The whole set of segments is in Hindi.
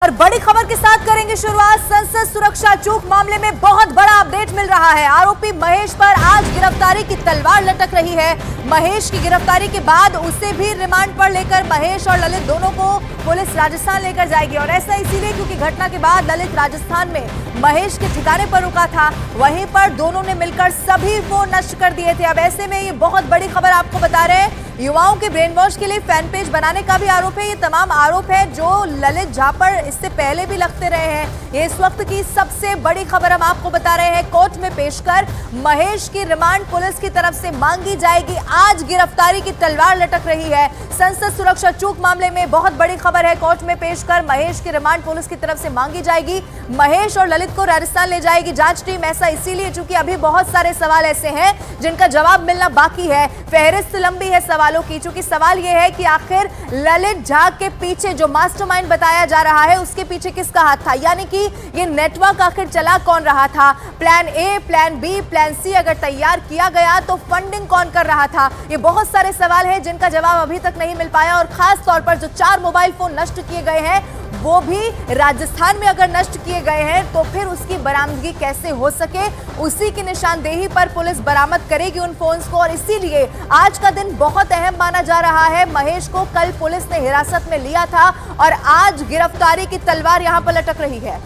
और बड़ी खबर के साथ करेंगे शुरुआत। संसद सुरक्षा चूक मामले में बहुत बड़ा अपडेट मिल रहा है। आरोपी महेश पर आज गिरफ्तारी की तलवार लटक रही है। महेश की गिरफ्तारी के बाद उसे भी रिमांड पर लेकर महेश और ललित दोनों को पुलिस राजस्थान लेकर जाएगी। और ऐसा इसीलिए क्योंकि घटना के बाद ललित राजस्थान में महेश के ठिकाने पर रुका था, वहीं पर दोनों ने मिलकर सभी फोन नष्ट कर दिए थे। अब ऐसे में ये बहुत बड़ी खबर आपको बता रहे हैं। युवाओं के ब्रेन वॉश के लिए फैन पेज बनाने का भी आरोप है। ये तमाम आरोप है जो ललित झा पर इससे पहले भी लगते रहे हैं। ये इस वक्त की सबसे बड़ी खबर हम आपको बता रहे हैं। कोर्ट में पेश कर महेश की रिमांड पुलिस की तरफ से मांगी जाएगी। आज गिरफ्तारी की तलवार लटक रही है। संसद सुरक्षा चूक मामले में बहुत बड़ी खबर है। कोर्ट में पेश कर महेश की रिमांड पुलिस की तरफ से मांगी जाएगी। महेश और ललित को राजस्थान ले जाएगी जांच टीम। ऐसा इसीलिए क्योंकि अभी बहुत सारे सवाल ऐसे हैं जिनका जवाब मिलना बाकी है। फहरिस्त लंबी है सवालों की। चूंकि सवाल यह है कि आखिर ललित झा के पीछे जो मास्टरमाइंड बताया जा रहा है उसके पीछे किसका हाथ था, यानी कि ये नेटवर्क आखिर चला कौन रहा था। Plan A, plan B, plan C अगर तैयार किया गया तो फंडिंग कौन कर रहा था। ये बहुत सारे सवाल हैं जिनका जवाब अभी तक नहीं मिल पाया। और खास तौर पर जो 4 मोबाइल फोन नष्ट किए गए हैं वो भी राजस्थान में अगर नष्ट किए गए हैं तो फिर उसकी बरामदगी कैसे हो सके, उसी की निशानदेही पर पुलिस बरामद करेगी उन फोन्स को। और इसीलिए आज का दिन बहुत अहम माना जा रहा है। महेश को कल पुलिस ने हिरासत में लिया था और आज गिरफ्तारी की तलवार यहां पर लटक रही है।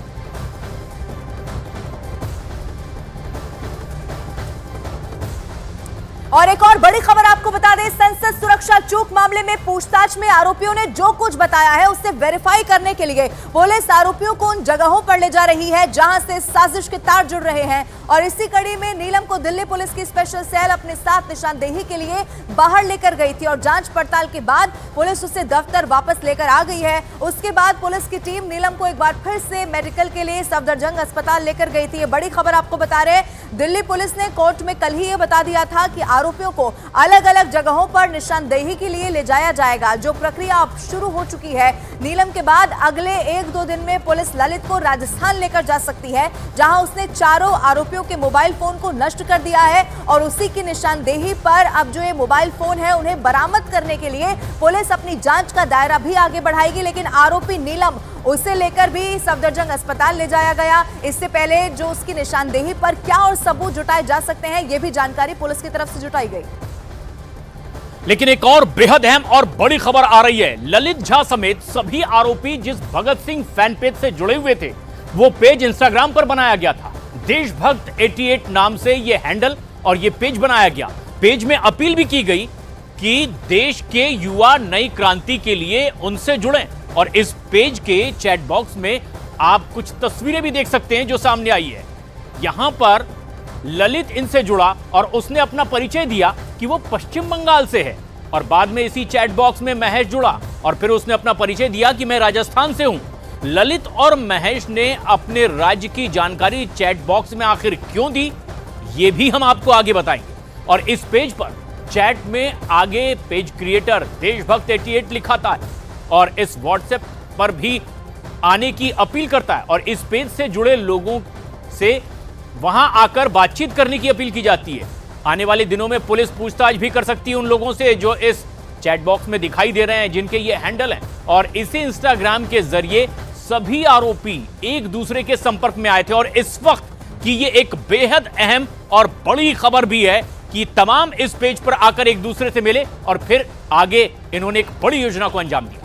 और एक और बड़ी खबर आपको बता दें, संसद सुरक्षा चूक मामले में पूछताछ में आरोपियों ने जो कुछ बताया है उससे वेरीफाई करने के लिए पुलिस आरोपियों को उन जगहों पर ले जा रही है जहां से साजिश के तार जुड़ रहे हैं। और इसी कड़ी में नीलम को दिल्ली पुलिस की स्पेशल सेल अपने साथ निशानदेही के लिए बाहर लेकर गई थी और जांच पड़ताल के बाद पुलिस उसे दफ्तर वापस लेकर आ गई है। उसके बाद पुलिस की टीम नीलम को एक बार फिर से मेडिकल के लिए सफदरजंग अस्पताल लेकर गई थी। ये बड़ी खबर आपको बता रहे हैं। दिल्ली पुलिस ने कोर्ट में कल ही ये बता दिया था कि आरोपियों को अलग अलग जगहों पर निशानदेही के लिए ले जाया जाएगा, जो प्रक्रिया अब शुरू हो चुकी है। नीलम के बाद अगले 1-2 दिन में पुलिस ललित को राजस्थान लेकर जा सकती है, जहां उसने चारों आरोपियों के मोबाइल फोन को नष्ट कर दिया है। और उसी की निशानदेही पर अब जो ये मोबाइल फोन है उन्हें बरामद करने के लिए पुलिस अपनी जांच का दायरा भी आगे बढ़ाएगी। लेकिन आरोपी नीलम, उसे लेकर भी सफदरजंग अस्पताल ले जाया गया। इससे पहले जो उसकी निशानदेही पर क्या और सबूत जुटाए जा सकते हैं, यह भी जानकारी पुलिस की तरफ से जुटाई गई। लेकिन एक और बेहद अहम और बड़ी खबर आ रही है। ललित झा समेत सभी आरोपी जिस भगत सिंह फैन पेज से जुड़े हुए थे वो पेज इंस्टाग्राम पर बनाया गया था। देशभक्त 88 नाम से ये हैंडल और ये पेज बनाया गया। पेज में अपील भी की गई कि देश के युवा नई क्रांति के लिए उनसे जुड़ें। और इस पेज के चैट बॉक्स में आप कुछ तस्वीरें भी देख सकते हैं जो सामने आई है। यहां पर ललित इनसे जुड़ा और उसने अपना परिचय दिया कि वो पश्चिम बंगाल से है। और बाद में इसी चैट बॉक्स में महेश जुड़ा और फिर उसने अपना परिचय दिया कि मैं राजस्थान से हूं। ललित और महेश ने अपने राज्य की जानकारी चैट बॉक्स में आखिर क्यों दी, ये भी हम आपको आगे बताएंगे। और इस पेज पर चैट में आगे पेज क्रिएटर देशभक्त 88 लिखा था और इस व्हाट्सएप पर भी आने की अपील करता है। और इस पेज से जुड़े लोगों से वहां आकर बातचीत करने की अपील की जाती है। आने वाले दिनों में पुलिस पूछताछ भी कर सकती है उन लोगों से जो इस चैट बॉक्स में दिखाई दे रहे हैं, जिनके ये हैंडल हैं। और इसी इंस्टाग्राम के जरिए सभी आरोपी एक दूसरे के संपर्क में आए थे। और इस वक्त की ये एक बेहद अहम और बड़ी खबर भी है कि तमाम इस पेज पर आकर एक दूसरे से मिले और फिर आगे इन्होंने एक बड़ी योजना को अंजाम दिया।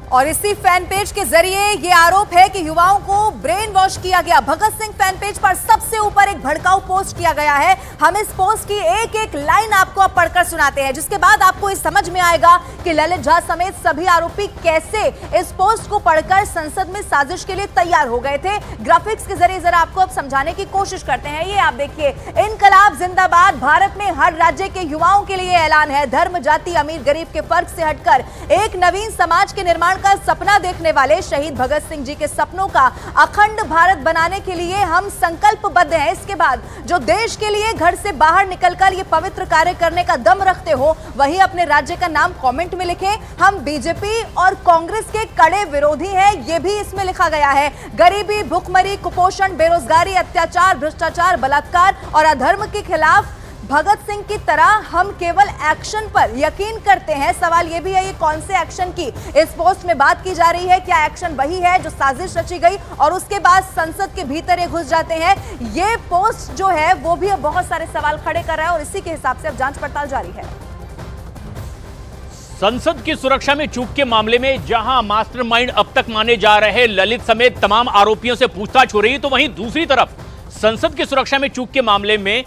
और इसी फैन पेज के जरिए ये आरोप है कि युवाओं को ब्रेन वॉश किया गया। भगत सिंह फैन पेज पर सबसे ऊपर एक भड़काऊ पोस्ट किया गया है। हम इस पोस्ट की एक एक लाइन आपको अब पढ़कर सुनाते हैं, जिसके बाद आपको इस समझ में आएगा कि ललित झा समेत सभी आरोपी कैसे इस पोस्ट को पढ़कर संसद में साजिश के लिए तैयार हो गए थे। ग्राफिक्स के जरिए जरा आपको अब समझाने की कोशिश करते हैं। ये आप देखिए, इनकलाब जिंदाबाद, भारत में हर राज्य के युवाओं के लिए ऐलान है। धर्म, जाति, अमीर गरीब के फर्क से हटकर एक नवीन समाज के निर्माण का सपना देखने वाले शहीद भगत सिंह जी के सपनों का अखंड भारत बनाने के लिए हम संकल्पबद्ध हैं। इसके बाद जो देश के लिए घर से बाहर निकलकर ये पवित्र कार्य करने का दम रखते हो, वही अपने राज्य का नाम कमेंट में लिखें। हम बीजेपी और कांग्रेस के कड़े विरोधी हैं, ये भी इसमें लिखा गया है। गरीबी, भुखमरी, कुपोषण, बेरोजगारी, अत्याचार, भ्रष्टाचार, बलात्कार और अधर्म के खिलाफ भगत सिंह की तरह हम केवल एक्शन पर यकीन करते हैं। सवाल यह भी है, ये कौन से एक्शन की इस पोस्ट में बात की जा रही है? क्या एक्शन वही है जो साजिश रची गई और उसके बाद संसद के भीतर ये घुस जाते हैं? ये पोस्ट जो है वो भी अब बहुत सारे सवाल खड़े कर रहा है और इसी के हिसाब से अब जांच पड़ताल जारी है। संसद की सुरक्षा में चूक के मामले में जहां मास्टरमाइंड अब तक माने जा रहे ललित समेत तमाम आरोपियों से पूछताछ हो रही है, तो वहीं दूसरी तरफ संसद की सुरक्षा में चूक के मामले में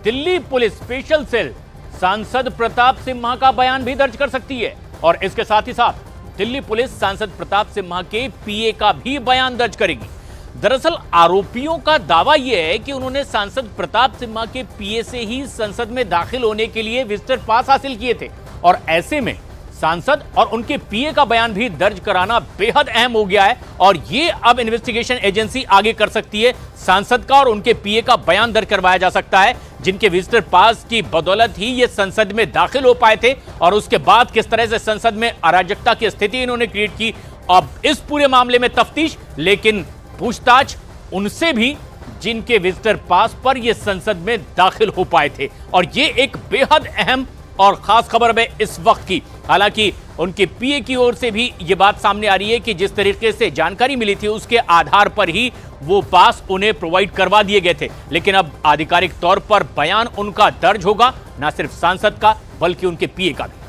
दिल्ली पुलिस स्पेशल सेल सांसद प्रताप सिम्हा का बयान भी दर्ज कर सकती है। और इसके साथ ही साथ दिल्ली पुलिस सांसद प्रताप सिम्हा के पीए का भी बयान दर्ज करेगी। दरअसल आरोपियों का दावा यह है कि उन्होंने सांसद प्रताप सिम्हा के पीए से ही संसद में दाखिल होने के लिए विजिटर पास हासिल किए थे और ऐसे में सांसद और उनके पीए का बयान भी दर्ज कराना बेहद अहम हो गया है और ये अब इन्वेस्टिगेशन एजेंसी आगे कर सकती है। सांसद का और उनके पीए का बयान दर्ज करवाया जा सकता है, जिनके विजिटर पास की बदौलत ही ये संसद में दाखिल हो पाए थे और उसके बाद किस तरह से संसद में अराजकता की स्थिति इन्होंने क्रिएट की। अब इस पूरे मामले में तफ्तीश, लेकिन पूछताछ उनसे भी जिनके विजिटर पास पर ये संसद में दाखिल हो पाए थे और ये एक बेहद अहम और खास खबर है इस वक्त की। हालांकि उनके पीए की ओर से भी ये बात सामने आ रही है कि जिस तरीके से जानकारी मिली थी उसके आधार पर ही वो पास उन्हें प्रोवाइड करवा दिए गए थे, लेकिन अब आधिकारिक तौर पर बयान उनका दर्ज होगा, ना सिर्फ सांसद का बल्कि उनके पीए का भी।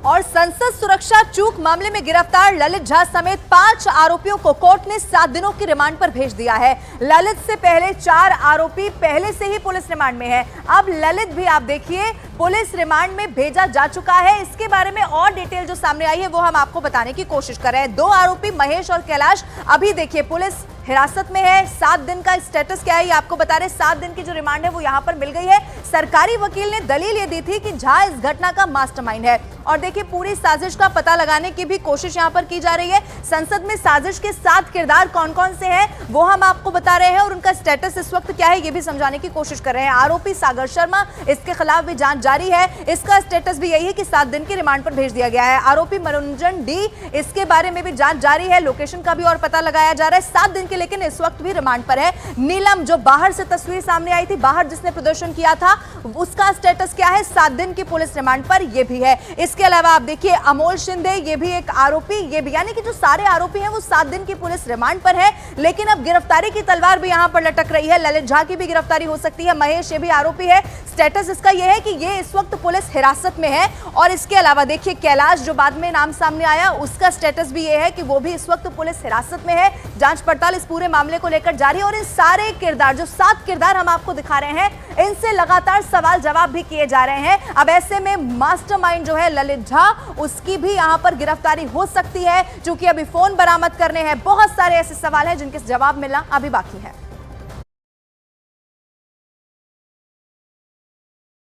और संसद सुरक्षा चूक मामले में गिरफ्तार ललित झा समेत 5 आरोपियों को कोर्ट ने 7 दिनों की रिमांड पर भेज दिया है। ललित से पहले 4 आरोपी पहले से ही पुलिस रिमांड में है। अब ललित भी आप देखिए पुलिस रिमांड में भेजा जा चुका है। इसके बारे में और डिटेल जो सामने आई है वो हम आपको बताने की कोशिश कर रहे हैं। 2 आरोपी महेश और कैलाश अभी देखिए पुलिस हिरासत में है। 7 दिन का स्टेटस क्या है ये आपको बता रहे। 7 दिन की जो रिमांड है वो यहां पर मिल गई है। सरकारी वकील ने दलील ये दी थी कि झा इस घटना का मास्टरमाइंड है और देखिए पूरी साजिश का पता लगाने की भी कोशिश यहां पर की जा रही है। संसद में साजिश के 7 किरदार कौन कौन से हैं वो हम आपको बता रहे हैं और उनका स्टेटस इस वक्त क्या है ये भी समझाने की कोशिश कर रहे हैं। आरोपी सागर शर्मा, इसके खिलाफ भी जांच जारी है। इसका स्टेटस भी यही है कि 7 दिन की रिमांड पर भेज दिया गया है। आरोपी मनोरंजन डी, इसके बारे में भी जांच जारी है। लोकेशन का भी और पता लगाया जा रहा है। 7 दिन के लेकिन इस वक्त भी रिमांड पर है। नीलम जो बाहर से तस्वीर सामने आई थी, बाहर जिसने प्रदर्शन किया था, उसका स्टेटस क्या है? 7 दिन की पुलिस रिमांड पर ये भी है। इसके अलावा आप देखिए अमोल शिंदे, ये भी एक आरोपी, ये भी, यानी कि जो सारे आरोपी हैं वो 7 दिन की पुलिस रिमांड पर है। लेकिन अब गिरफ्तारी की तलवार भी यहां पर लटक रही है। ललित झा की भी गिरफ्तारी हो सकती है। महेश ये भी आरोपी है। स्टेटस इसका यह है कि ये इस वक्त पुलिस हिरासत में है। और इसके अलावा देखिए कैलाश जो बाद में नाम सामने आया, उसका स्टेटस भी ये है कि वो भी इस वक्त पुलिस हिरासत में है। जांच पड़ताल इस पूरे मामले को लेकर जारी है और इन सारे किरदार, जो 7 किरदार हम आपको दिखा रहे हैं, इनसे लगातार सवाल जवाब भी किए जा रहे हैं। अब ऐसे में मास्टरमाइंड जो है ललित झा, उसकी भी यहां पर गिरफ्तारी हो सकती है, क्योंकि अभी फोन बरामद करने हैं। बहुत सारे ऐसे सवाल हैं जिनके जवाब मिलना अभी बाकी है।